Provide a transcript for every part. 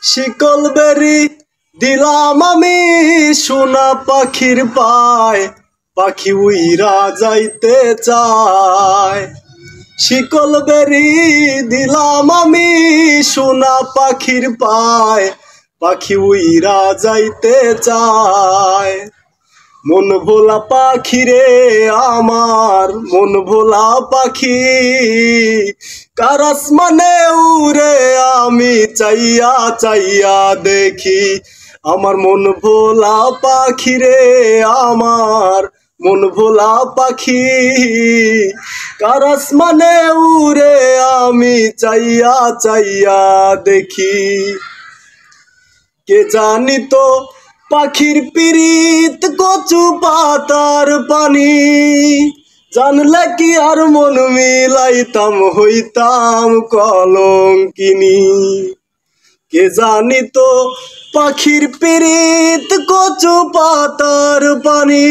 শিকল বেরি দিলাম আমি সোনা পাখির পায়, পাখি উইরা যাইতে চায়। শিকল বেরি দিলাম আমি সোনা পাখির পায়, পাখি উইরা যাইতে চায়। মন ভোলা পাখি রে আমার, মন ভোলা পাখি, কার আসমানে উড়ে আমি চাইয়া চাইয়া দেখি। আমার মন ভোলা পাখি রে আমার, মন ভোলা পাখি, কার আসমানে উড়ে আমি চাইয়া চাইয়া দেখি। কে জানি তো পাখির পিরিত কচু পাতার পানি, জানলে কি আর মন মিলাইতাম হইতাম কলঙ্কিনী। কে জানি তো পাখির পিরিত কচু পাতার পানি,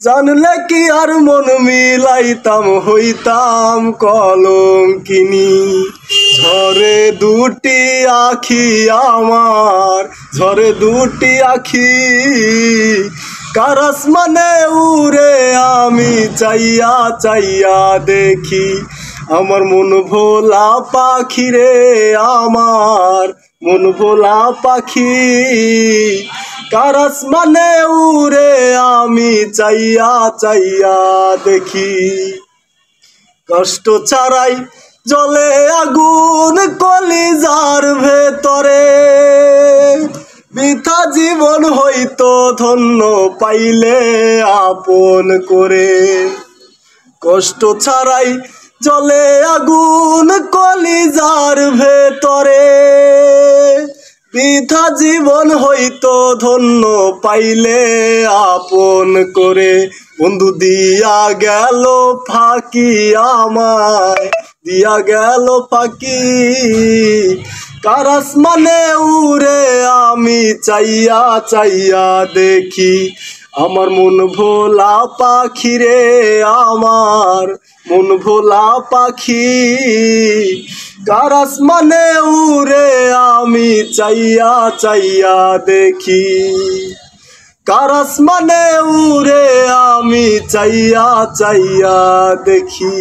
জানলে কি আর মন মিলাইতাম হইতাম কলঙ্কিনী। ঝরে দুটি আখি আমার, ঝরে দুটি আখি, কার আসমানে উড়ে আমি চাইয়া চাইয়া দেখি। আমার মন ভোলা পাখি রে আমার, মন ভোলা পাখি, কার আসমানে উড়ে আমি চাইয়া চাইয়া দেখি। কষ্ট ছাড়াই জ্বলে আগুন কলিজার ভেতরে, বৃথা জীবন হইতো ধন্য পাইলে আপন করে। কষ্ট ছাড়াই জ্বলে আগুন কলিজার ভেতরে, বৃথা জীবন হইতো ধন্য পাইলে আপন করে। বন্ধু দিয়া গেল ফাঁকি আমায়, দিয়া গেল ফাঁকি, কার আসমানে উড়ে আমি চাইয়া চাইয়া দেখি। আমার মন ভোলা পাখি রে আমার, মন ভোলা পাখি, কার আসমানে উড়ে আমি চাইয়া চাইয়া দেখি। কার আসমানে উড়ে আমি চাইয়া চাইয়া দেখি।